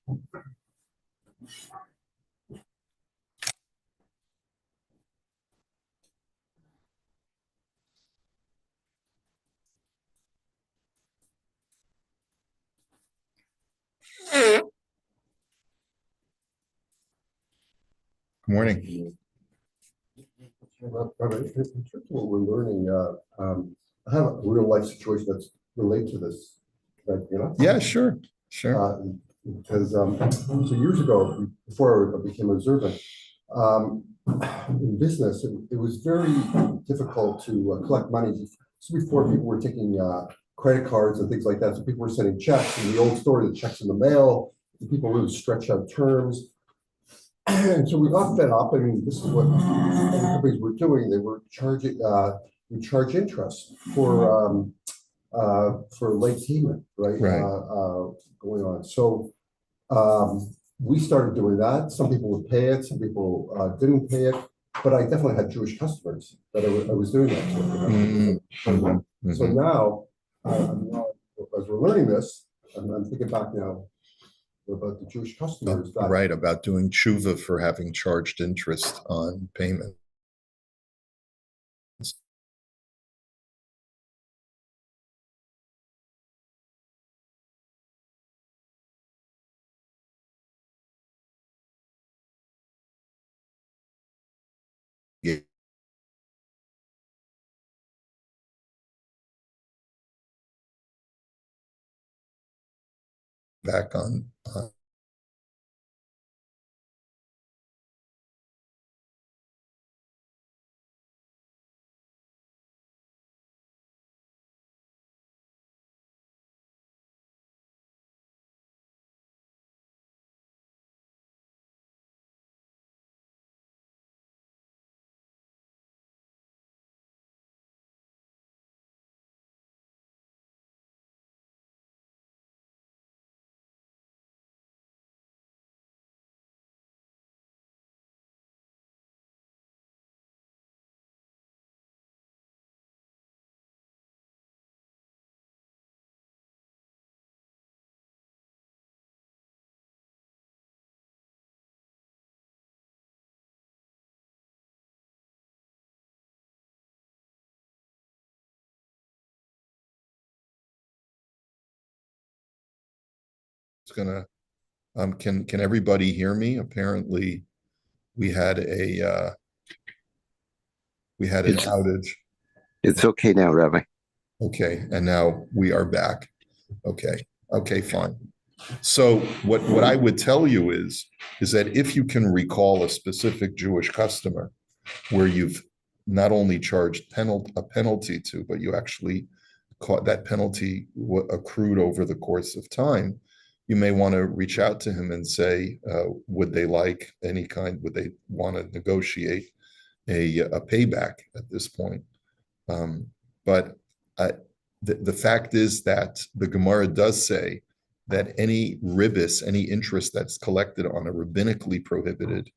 Good morning. In terms of what we're learning, I have a real life situation that's related to this. Yeah, sure. Because so years ago, before I became observant, in business, it was very difficult to collect money. So before people were taking credit cards and things like that, so people were sending checks. In the old story, the checks in the mail, and people really stretch out terms. And so we got fed up. I mean, this is what other companies were doing. They were charging, we charge interest for late payment, right? Going on. So we started doing that. Some people would pay it, some people didn't pay it. But I definitely had Jewish customers that I was doing that to. So now, as we're learning this, I'm thinking back now about the Jewish customers. Right, about doing tshuva for having charged interest on payment. Yeah. Back on it's gonna can everybody hear me? Apparently we had an outage. It's okay now, Rabbi. Okay, and now we are back. Okay, fine. So what I would tell you is that if you can recall a specific Jewish customer where you've not only charged a penalty to, but you actually caught that penalty accrued over the course of time, you may want to reach out to him and say, would they like would they want to negotiate a payback at this point? But the fact is that the Gemara does say that any ribis, any interest that's collected on a rabbinically prohibited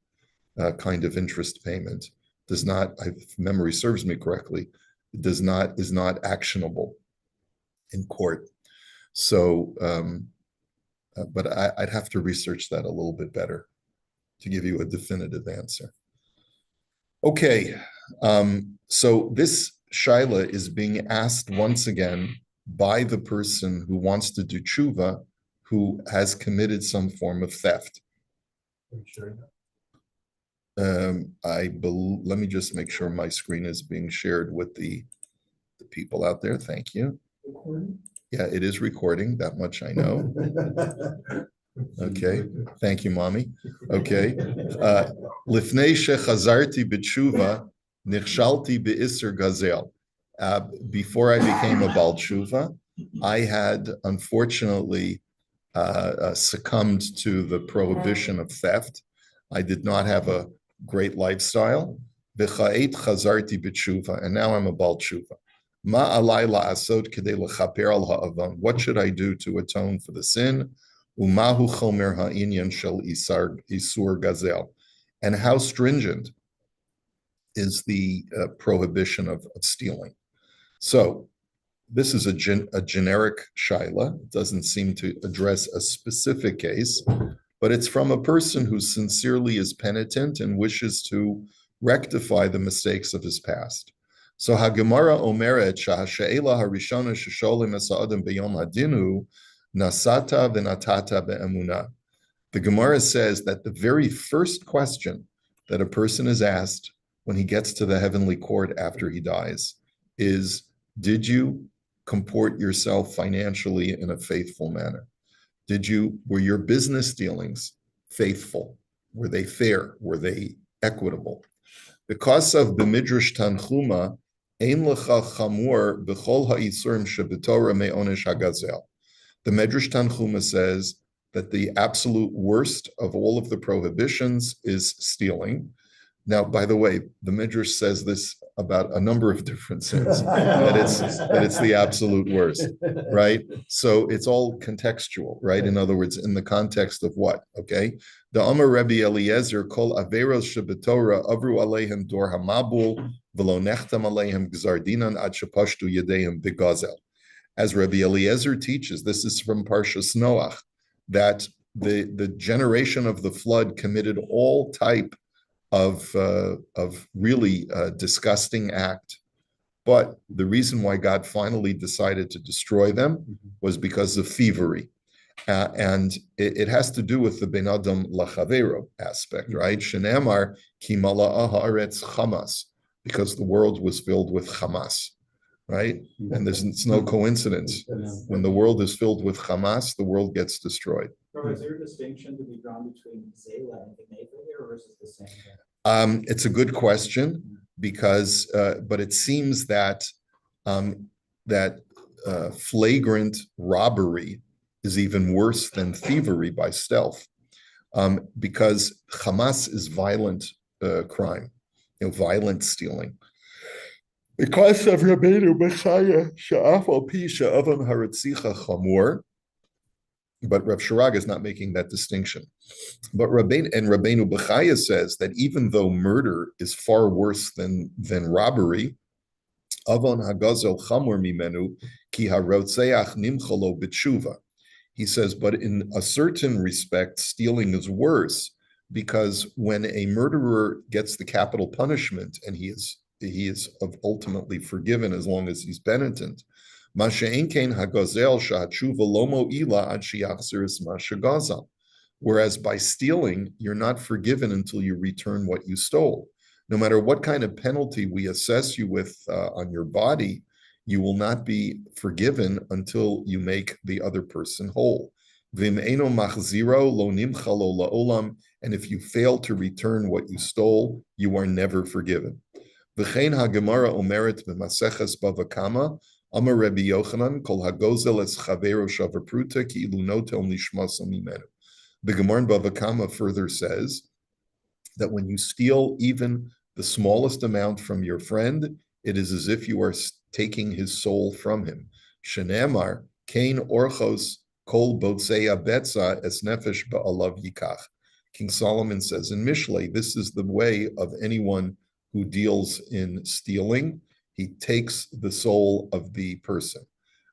kind of interest payment does not, if memory serves me correctly, is not actionable in court. So, but I'd have to research that a little bit better to give you a definitive answer. Okay, so this shaila is being asked once again by the person who wants to do tshuva, who has committed some form of theft. Let me just make sure my screen is being shared with the people out there. Thank you. Yeah, it is recording. That much I know. Okay, thank you, mommy. Okay, Lifnei shechazarti b'tshuva nichshalti be'isser gazel. Before I became a Baal Tshuva, I had unfortunately succumbed to the prohibition of theft. I did not have a great lifestyle. V'cha'et chazarti b'tshuva, and now I'm a Baal Tshuva. Ma alai la'asot kedei lechaper al ha'avon. What should I do to atone for the sin? Umahu chomer ha'inyan shel isur gazel. And how stringent is the prohibition of stealing? So this is a generic shaila. It doesn't seem to address a specific case, but it's from a person who sincerely is penitent and wishes to rectify the mistakes of his past. So Hagemara Omeret Shahashe'ela Harishana Shesholim Esa'adim Beyom Hadinu Nasata V'natata Be'emunah. The Gemara says that the very first question that a person is asked when he gets to the heavenly court after he dies is, did you comport yourself financially in a faithful manner? Were your business dealings faithful? Were they fair? Were they equitable? Because of the Midrash Tanchuma, Ein lecha chamur b'chol ha'isurim shebetorah me'onesh hagazel. The Midrash Tanchuma says that the absolute worst of all of the prohibitions is stealing. Now, by the way, the Midrash says this about a number of different sins, that it's the absolute worst, right? So it's all contextual, right? In other words, in the context of what, okay? The Amar Rebbe Eliezer kol averos shebetorah avru aleihem dor hamabul v'lo nechtam aleihem gzardinan ad shepashtu yedeim begazel. As Rebbe Eliezer teaches, this is from Parshas Noach, that the generation of the flood committed all type of really disgusting act. But the reason why God finally decided to destroy them was because of thievery. And it has to do with the Ben Adam Lachavero aspect, right? Shenemar ki mala'ah haaretz chamas, because the world was filled with Hamas, right? And it's no coincidence. When the world is filled with Hamas, the world gets destroyed. So is there a distinction to be drawn between Zela and Geneva here, or is it the same thing? It's a good question because, but it seems that flagrant robbery is even worse than thievery by stealth, because Hamas is violent crime, violent stealing. Because of Rabbeinu Bechaya she'af al pi she'avam haratzicha chamor. But Rav Shirag is not making that distinction. But Rabbeinu Bechaya says that even though murder is far worse than robbery, avon hagazel chamor mimenu ki harotzeach nimchalo b'tshuva. He says, but in a certain respect, stealing is worse, because when a murderer gets the capital punishment and he is ultimately forgiven as long as he's penitent. Whereas by stealing, you're not forgiven until you return what you stole. No matter what kind of penalty we assess you with on your body, you will not be forgiven until you make the other person whole. And if you fail to return what you stole, you are never forgiven. Amar Rebbe Yochanan kol hagozel es chavero shavapruta ki ilu notel nishmasa mimenu. The Gemara in Bava Kama further says that when you steal even the smallest amount from your friend, it is as if you are taking his soul from him. Shenemar kain orchos kol botzeya betza es nefesh ba'alav yikach. King Solomon says in Mishlei, this is the way of anyone who deals in stealing. He takes the soul of the person.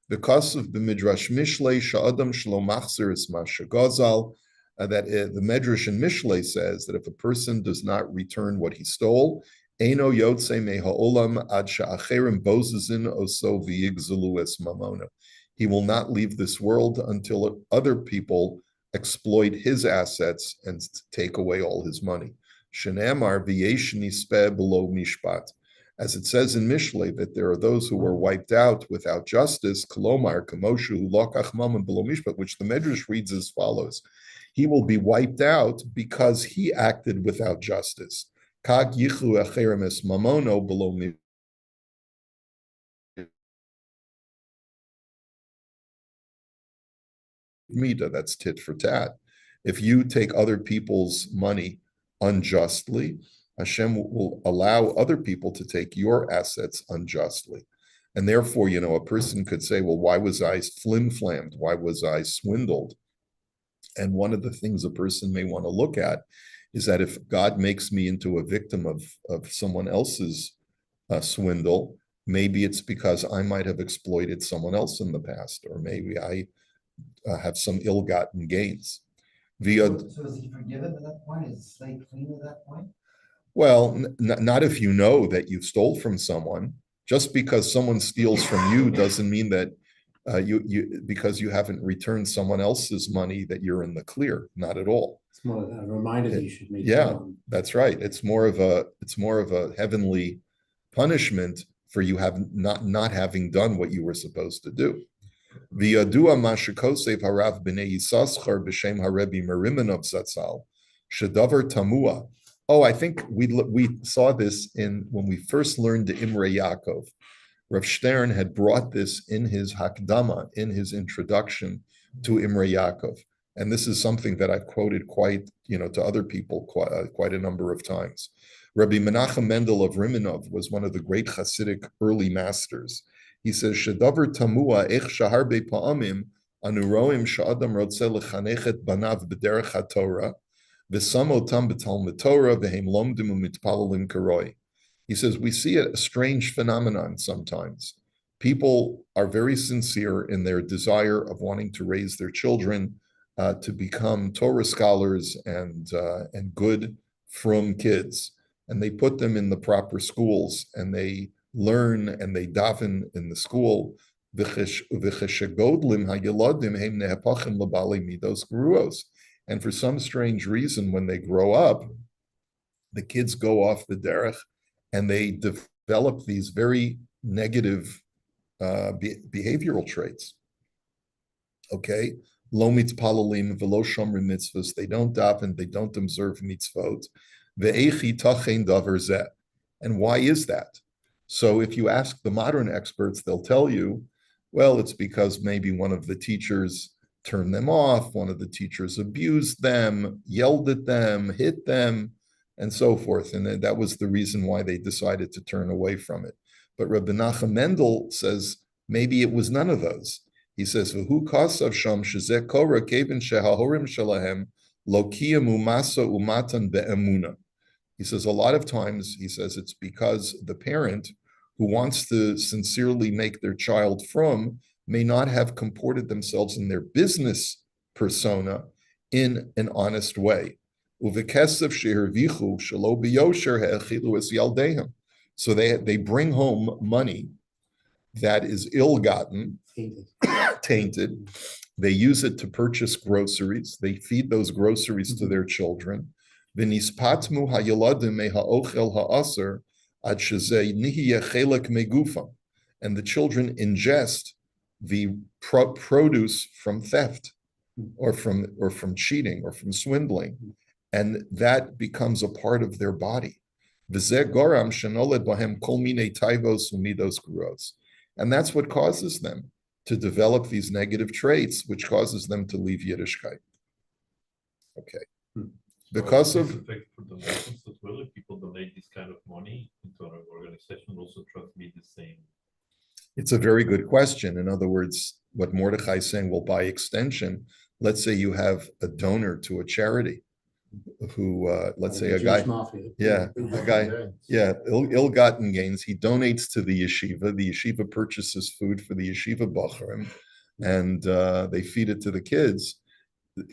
Because of the Midrash Mishlei, Sha'adam Shlo Machzer is Mashagazal, that the Midrash in Mishlei says that if a person does not return what he stole, Eino Yotze Me Ha'olam Ad Sha'acherim Bozezin Oso V'yigzelu Es Mamona. He will not leave this world until other people exploit his assets and take away all his money. Shenamar V'yesh Nispeh Below Mishpat. As it says in Mishlei, that there are those who are wiped out without justice, Kolomar, Kamoshu, Lokach Mamon Below Mishpat, which the Medrash reads as follows. He will be wiped out because he acted without justice. Kag Yichu Acherem Es Mamono Below Mishpat. That's tit for tat. If you take other people's money unjustly, Hashem will allow other people to take your assets unjustly. And therefore, a person could say, well, why was I flim-flammed? Why was I swindled? And one of the things a person may want to look at is that if God makes me into a victim of someone else's swindle, maybe it's because I might have exploited someone else in the past, or maybe I have some ill-gotten gains. Via, So is he forgiven at that point? Is the slate clean at that point? well, not if you know that you stole from someone. Just because someone steals from you doesn't mean that because you haven't returned someone else's money that you're in the clear. Not at all. It's more of a reminder that you should make. Yeah, that's right. It's more of a heavenly punishment for you not having done what you were supposed to do. V'yadua mashikosev harav b'nei Yisachar b'shem harebi Meriminov zatzal shedavar tamua. Oh, I think we saw this when we first learned the Imre Yaakov. Rav Stern had brought this in his Hakdama, in his introduction to Imre Yaakov. And this is something that I've quoted to other people quite a number of times. Rabbi Menachem Mendel of Riminov was one of the great Hasidic early masters. He says, "Shedavar tamua ech shaharbe pa'amim anu roim sha'adam rotze lechanech banav b'derech haTorah v'samotam b'talmud Torah v'hem lomdim u'mitpalalim karoi." He says, we see a strange phenomenon sometimes. People are very sincere in their desire of wanting to raise their children to become Torah scholars and good, frum kids. And they put them in the proper schools, and they learn and they daven in the school. And for some strange reason, when they grow up, the kids go off the derech, and they develop these very negative behavioral traits. Okay, lo mitpalalim v'lo shomrim mitzvahs. They don't daven, they don't observe mitzvot. Ve'echi tachein davar zeh. And why is that? So if you ask the modern experts, they'll tell you, well, it's because maybe one of the teachers turned them off, one of the teachers abused them, yelled at them, hit them, and so forth. And that was the reason why they decided to turn away from it. But Rabbi Menachem Mendel says maybe it was none of those. He says, "V'hu kasav sham shezeh kora kevin shehahorim shalahem lo kiyamu masa umatan be'emuna." He says a lot of times, he says it's because the parent who wants to sincerely make their child from may not have comported themselves in their business persona in an honest way. So they bring home money that is ill-gotten, tainted. They use it to purchase groceries. They feed those groceries to their children. And the children ingest the produce from theft or from cheating or from swindling. And that becomes a part of their body. And that's what causes them to develop these negative traits, which causes them to leave Yiddishkeit. Okay. Because of effect for donations as well, if people donate this kind of money into our organization, also try to be the same. It's a very good question. In other words, what Mordechai is saying, well, by extension, let's say you have a donor to a charity who, let's say a guy, ill-gotten gains, he donates to the yeshiva purchases food for the yeshiva bachurim, and they feed it to the kids.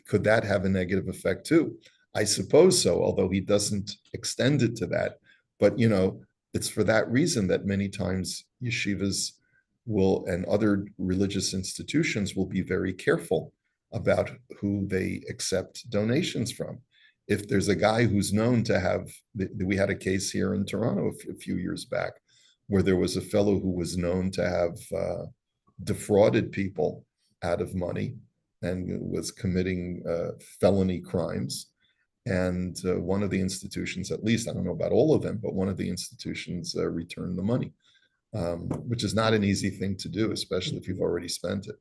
Could that have a negative effect too? I suppose so, although he doesn't extend it to that. But, it's for that reason that many times yeshivas and other religious institutions will be very careful about who they accept donations from. If there's a guy who's known to have, we had a case here in Toronto a few years back, where there was a fellow who was known to have defrauded people out of money and was committing felony crimes. And one of the institutions, at least, I don't know about all of them, but one of the institutions returned the money, which is not an easy thing to do, especially if you've already spent it.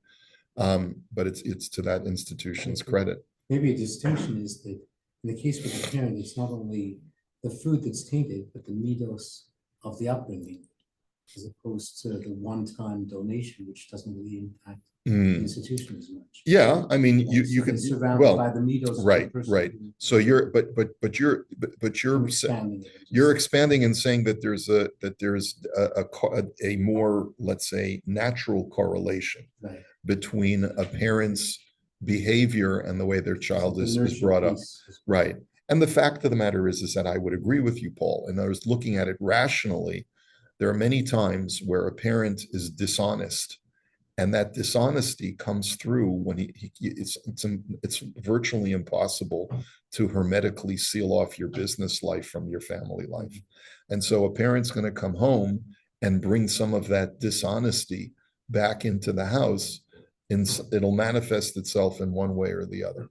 But it's to that institution's credit. Maybe a distinction is that in the case with the parent, it's not only the food that's tainted, but the midos of the upbringing, as opposed to the one-time donation, which doesn't really impact the institution as much. Yeah, I mean, you can surrounded by the midos. Right. So you're expanding and saying that there's a more, let's say, natural correlation between a parent's behavior and the way their child The is nurture brought up. piece is- Right. And the fact of the matter is that I would agree with you, Paul. And I was looking at it rationally. There are many times where a parent is dishonest, and that dishonesty comes through when it's virtually impossible to hermetically seal off your business life from your family life. And so a parent's going to come home and bring some of that dishonesty back into the house, and it'll manifest itself in one way or the other.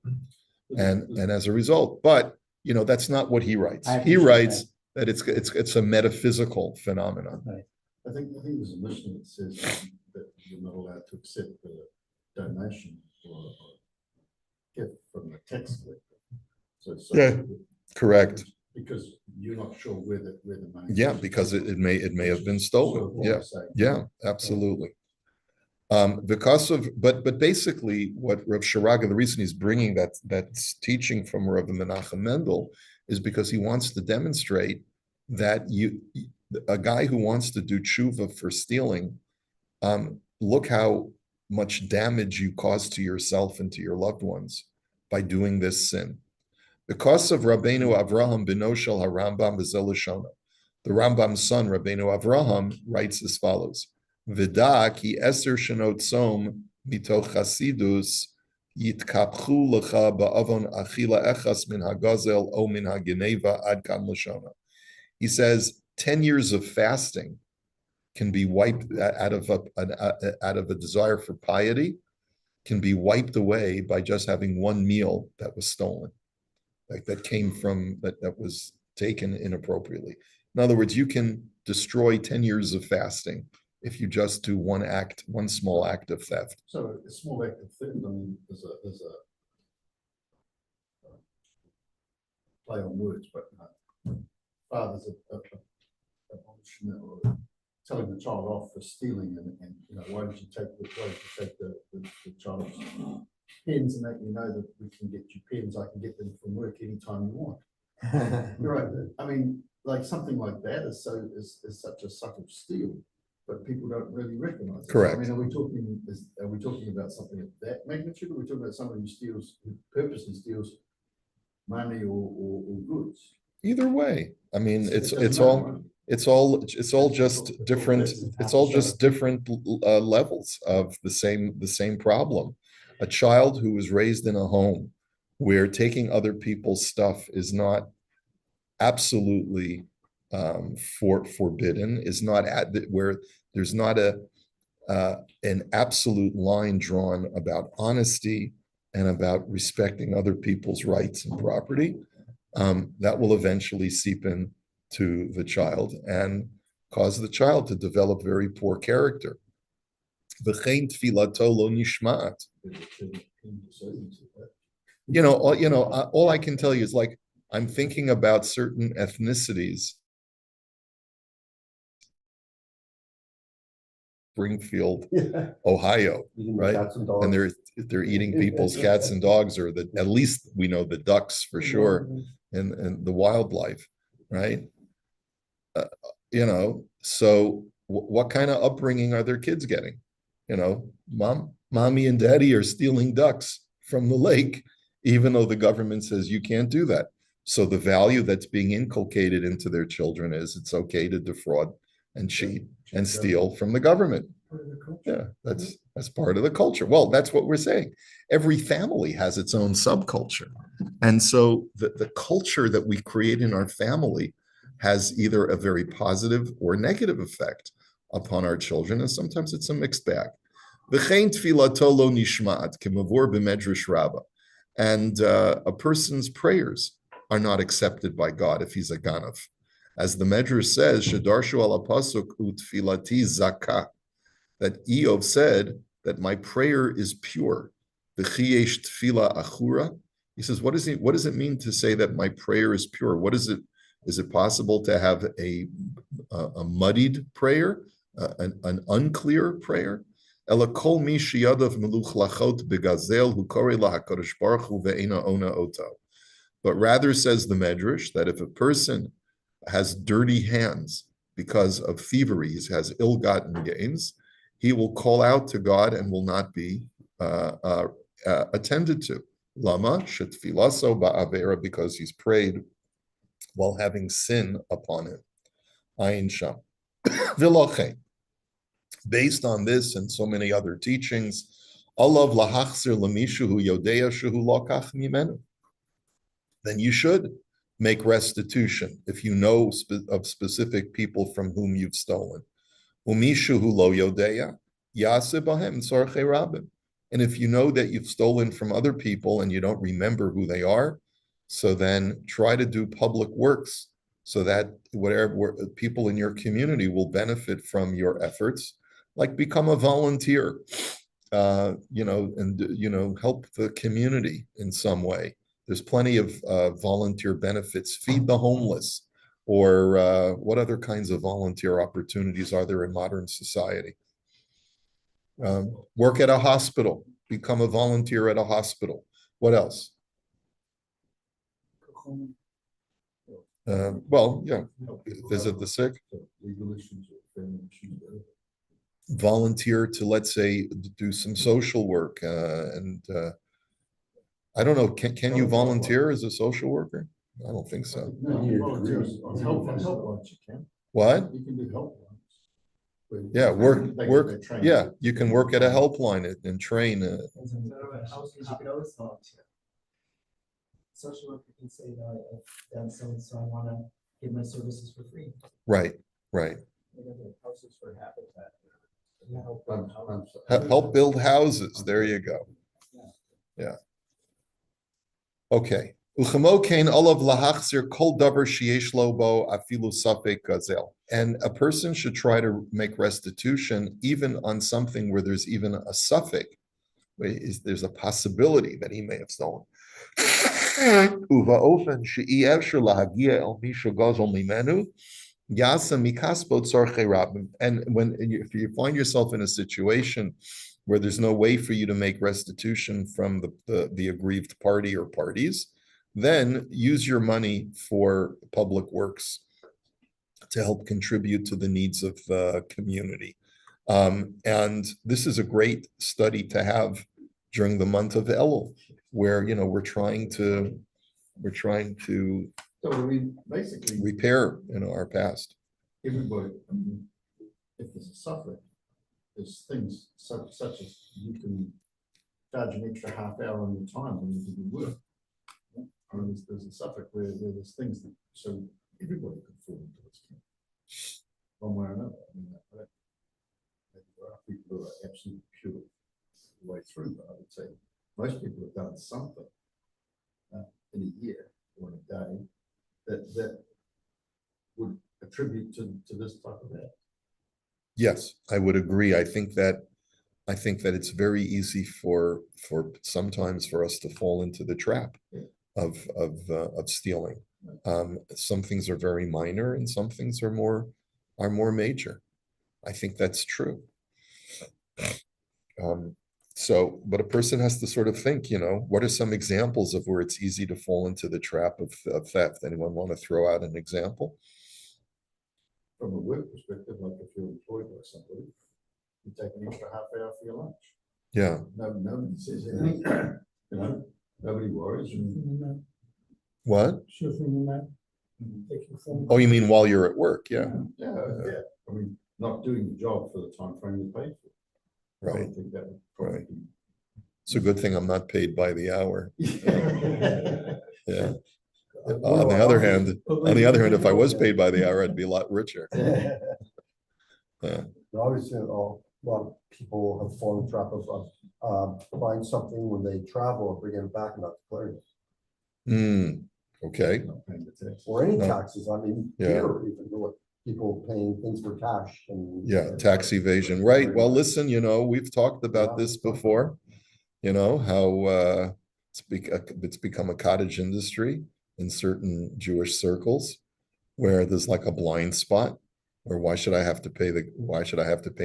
And as a result, but that's not what he writes. I He appreciate writes that it's a metaphysical phenomenon. I think there's a mission that says that you're not allowed to accept the donation or gift from the tax collector. So Yeah. Correct. because you're not sure where the money. Yeah, because it may have been stolen. Yeah, yeah, absolutely. Because of, but basically what Rav Sharaga, the reason he's bringing that's teaching from Rav Menachem Mendel is because he wants to demonstrate that a guy who wants to do tshuva for stealing, look how much damage you cause to yourself and to your loved ones by doing this sin. Because of Rabbeinu Avraham Beno Shel HaRambam B'Zel Lashona, the Rambam's son Rabbeinu Avraham writes as follows: V'da ki eser shenot tzom mitoch chasidus yitkapchu lecha ba'avon achila echas min hagazel o min hageneva ad kan lashona. He says 10 years of fasting can be wiped out of a desire for piety, can be wiped away by just having one meal that was stolen, like that came from that was taken inappropriately. In other words, you can destroy 10 years of fasting if you just do one small act of theft. So a small act of theft, I mean, there's a play on words, but father's or telling the child off for stealing and why did you take the child's pens, and that that we can get you pens, I can get them from work anytime you want. Right. I mean, like something like that is such a subtle steal, but people don't really recognize it. Correct. I mean, are we talking about something of that magnitude, or are we talking about someone who purposely steals money or goods? Either way, I mean, it's all just different levels of the same problem. A child who was raised in a home where taking other people's stuff is not absolutely forbidden, is not where there's not an absolute line drawn about honesty and about respecting other people's rights and property, that will eventually seep in to the child and cause the child to develop very poor character. V'chein tfilato lo nishmat. All I can tell you is, like, I'm thinking about certain ethnicities. Springfield, Ohio, right? And they're eating people's cats and dogs, or at least we know the ducks for sure, and the wildlife, right? So what kind of upbringing are their kids getting? Mommy and daddy are stealing ducks from the lake, even though the government says you can't do that. So the value that's being inculcated into their children is it's okay to defraud and cheat and steal from the government. Yeah, that's part of the culture. Well, that's what we're saying. Every family has its own subculture. And so the culture that we create in our family has either a very positive or negative effect upon our children, and sometimes it's a mixed bag. And a person's prayers are not accepted by God if he's a ganav. As the Medrash says, Shedarshu ala pasuk utfilati zakah, that Eov said that my prayer is pure. V'chiyesh tfila achura. He says, what does it mean to say that my prayer is pure? What is it? Is it possible to have a muddied prayer, an unclear prayer? Ela kol mi sheyadav meluchlachot begazel hu korei lahakadosh baruch hu ve'ena ona oto. But rather, says the Medrash, that if a person has dirty hands because of thievery, he has ill-gotten gains, he will call out to God and will not be attended to. Lama shetfilaso ba'avera, because he's prayed while having sin upon him. Ayin sham. V'lochein. Based on this and so many other teachings, alav lahachzir lemishu hu yodea shehu lokach mimenu. Then you should make restitution if you know of specific people from whom you've stolen. Umishu hu lo yodea yaseh bahem tzorchei rabim. And if you know that you've stolen from other people and you don't remember who they are, so then try to do public works so that whatever people in your community will benefit from your efforts, like become a volunteer, and help the community in some way. There's plenty of volunteer benefits. Feed the homeless, or what other kinds of volunteer opportunities are there in modern society? Work at a hospital, become a volunteer at a hospital. What else? Visit the sick. Volunteer to, let's say, do some social work. I don't know, can you volunteer as a social worker? I don't think so. Help lunch, you can. What? You can do help lunch. Yeah, yeah, you can work at a helpline and train. You could always volunteer. Social worker can say, no, I've done so and so, I want to give my services for free. Right. Houses for habitat. Help build houses. There you go. Yeah. Okay. And a person should try to make restitution even on something where there's even a suffix. There's a possibility that he may have stolen. And if you find yourself in a situation where there's no way for you to make restitution from the aggrieved party or parties, then use your money for public works to help contribute to the needs of the community. And this is a great study to have during the month of Elul, where we're trying to So we basically, repair our past. everybody, if there's a suffering, there's things such as you can charge an extra half hour on your time when you do your work. I mean, there's a suffix where there's things that, so everybody could fall into this camp, one way or another. I mean, there are people who are absolutely pure the way through, but I would say most people have done something in a year or in a day that would attribute to this type of act. Yes, I would agree. I think that it's very easy for sometimes for us to fall into the trap of stealing. Some things are very minor and some things are more major. I think that's true. But a person has to sort of think, what are some examples of where it's easy to fall into the trap of theft? Anyone want to throw out an example? From a work perspective, like if you're employed by somebody, you take an extra half hour for your lunch. Yeah. Nobody says anything. Nobody worries. What? Oh, you mean while you're at work? Yeah. Yeah. I mean, not doing the job for the time frame you paid for. I Right. would think that would probably Right. It's a good thing I'm not paid by the hour. Yeah. On the other hand, if I was paid by the hour, I'd be a lot richer. Yeah. Obviously, a lot of people have fallen trap of buying something when they travel and bring it back and not declaring it. Okay. Or any No. taxes. I mean, Yeah. here, even though people paying things for cash and. Yeah, tax evasion. Right. Well, listen, we've talked about this before, how it's become a cottage industry in certain Jewish circles where there's like a blind spot, or why should I have to pay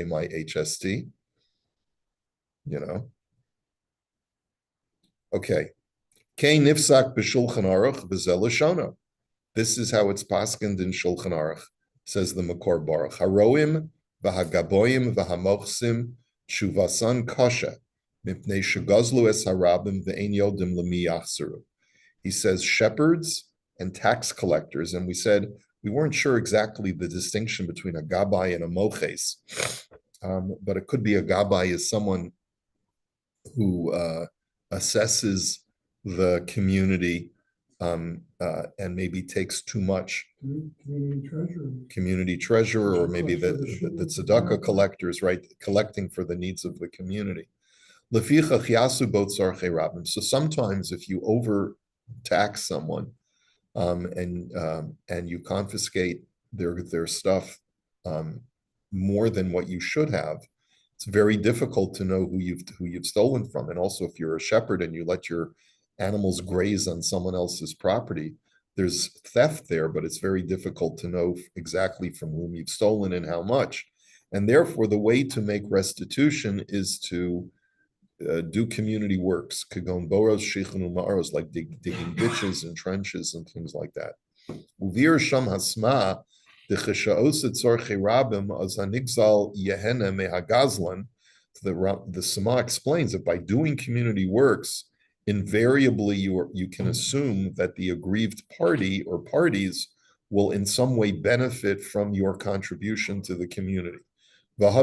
my HST? Okay. Kein nifsak b'shulchan aruch v'zel lashona. This is how it's paskened in Shulchan Aruch, says the Makor Baruch. Haroim v'hagaboyim v'hamochsim shuvasan kasha Mipnei shegazlu es harabim ve'ein yodim lemi yachzeru. He says shepherds and tax collectors, and we said we weren't sure exactly the distinction between a gabbai and a moches, but it could be a gabbai is someone who assesses the community and maybe takes too much. Community treasurer, or maybe the tzedakah collectors, right, collecting for the needs of the community. So sometimes if you overtax someone and you confiscate their stuff more than what you should have, it's very difficult to know who you've stolen from. And also, if you're a shepherd and you let your animals graze on someone else's property, there's theft there, but it's very difficult to know exactly from whom you've stolen and how much. And therefore, the way to make restitution is to do community works, kagon boros, sheikhanu ma'aros, like digging ditches and trenches and things like that. Uvir sham hasma decheshaoset tzorchei rabim az hanigzal yehena mehagazlan. The Sama explains that by doing community works, invariably you can assume that the aggrieved party or parties will in some way benefit from your contribution to the community. And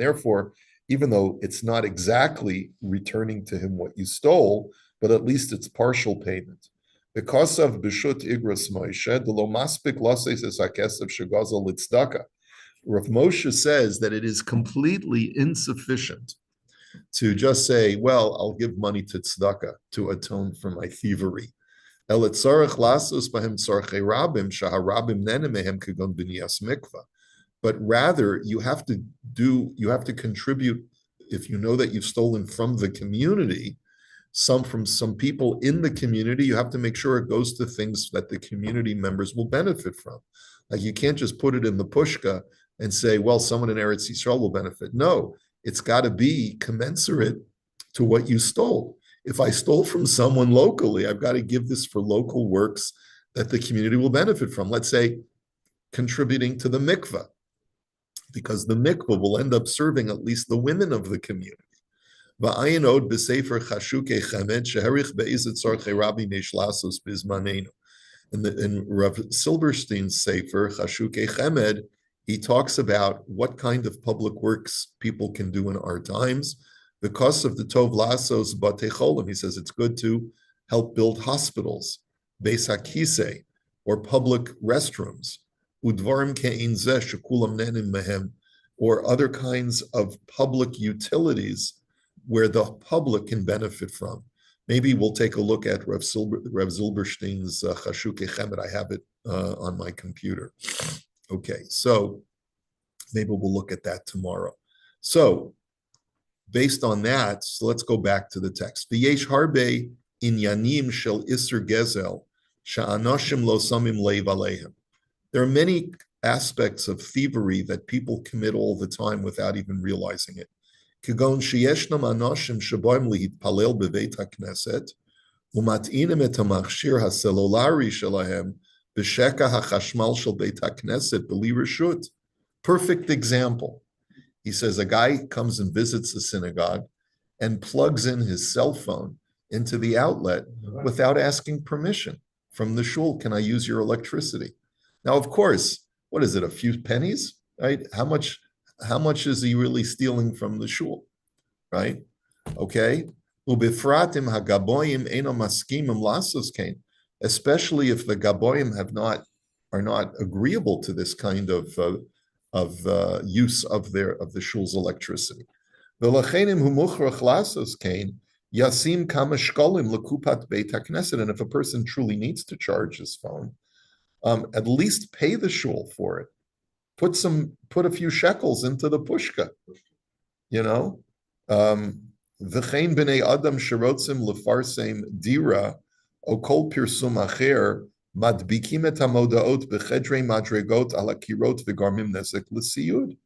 therefore, even though it's not exactly returning to him what you stole, but at least it's partial payment. Because of Bishut Igras Moshe, the lo maspik loses es hakesav shegazel litzdaka. Rav Moshe says that it is completely insufficient to just say, well, I'll give money to tzedakah to atone for my thievery. But rather, you have to contribute, if you know that you've stolen from the community, from some people in the community, you have to make sure it goes to things that the community members will benefit from. Like, you can't just put it in the pushka and say, well, someone in Eretz Yisrael will benefit. No, it's got to be commensurate to what you stole. If I stole from someone locally, I've got to give this for local works that the community will benefit from. Let's say contributing to the mikveh, because the mikveh will end up serving at least the women of the community. In Rav Silberstein's Sefer, Chashukei Chemed, he talks about what kind of public works people can do in our times. Because of the Tov Lasos Batei Cholim, he says it's good to help build hospitals, Beis HaKisei, or public restrooms, Udvarim Ke'in Zeh Shekulam Nenim Mehem, or other kinds of public utilities where the public can benefit from. Maybe we'll take a look at Rav Zilberstein's Chashukei Chemed. I have it on my computer. Okay, so maybe we'll look at that tomorrow. So, based on that, so let's go back to the text. V'yesh harbe inyanim shel iser gezel sha'anoshim lo samim leiv aleihem. There are many aspects of thievery that people commit all the time without even realizing it. Kagon sheyeshnam anoshim shaboim lihitpalel beveit hakneset umat'inim et hamachshir haselolari shelahem b'sheka hachashmal shel beit hakneset b'li reshut. Perfect example. He says a guy comes and visits the synagogue and plugs in his cell phone into the outlet without asking permission from the shul. Can I use your electricity? Now, of course, what is it, a few pennies, right? How much is he really stealing from the shul, right? Okay. Ubifratim hagaboyim eno maskimim lasos kain, especially if the gaboyim are not agreeable to this kind of use of the shul's electricity. V'lachenim hu muchrach lasos kain yasim kama shkolim lekupat beit hakneset. And if a person truly needs to charge his phone, at least pay the shul for it. Put a few shekels into the pushka, you know. V'chein b'nei adam sherotzim lefarsem dira o kol pirsum acher madbikim et hamodaot b'chedrei madregot ala kirot v'garmim nezek l'siyud.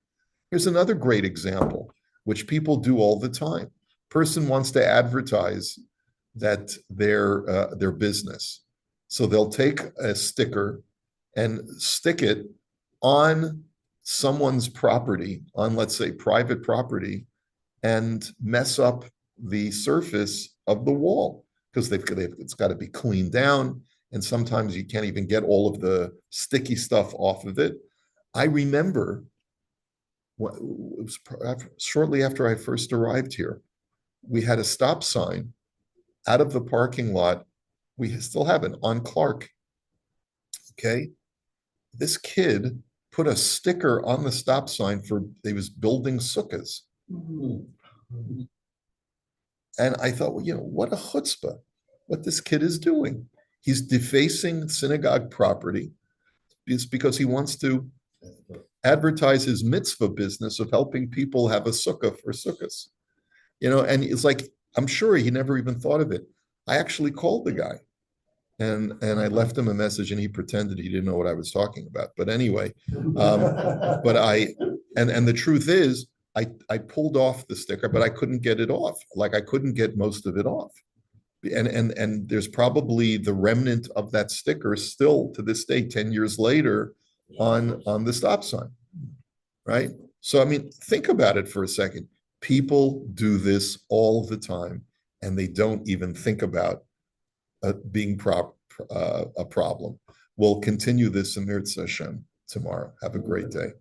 Here's another great example, which people do all the time. Person wants to advertise that their business, so they'll take a sticker and stick it on someone's property, on, let's say, private property, and mess up the surface of the wall because it's got to be cleaned down. And sometimes you can't even get all of the sticky stuff off of it. I remember it was shortly after I first arrived here, we had a stop sign out of the parking lot. We still have it on Clark. Okay. This kid put a sticker on the stop sign for they was building sukkahs. And I thought, well, what a chutzpah, what this kid is doing. He's defacing synagogue property. It's because he wants to advertise his mitzvah business of helping people have a sukkah for sukkahs. And it's like, I'm sure he never even thought of it. I actually called the guy and I left him a message and he pretended he didn't know what I was talking about. But anyway, but and the truth is, I pulled off the sticker, but I couldn't get it off. Like I couldn't get most of it off. And there's probably the remnant of that sticker still to this day, 10 years later, on the stop sign. Right? So I mean, think about it for a second. People do this all the time, and they don't even think about being a problem. We'll continue this in Mirz Hashem tomorrow. Have a great day.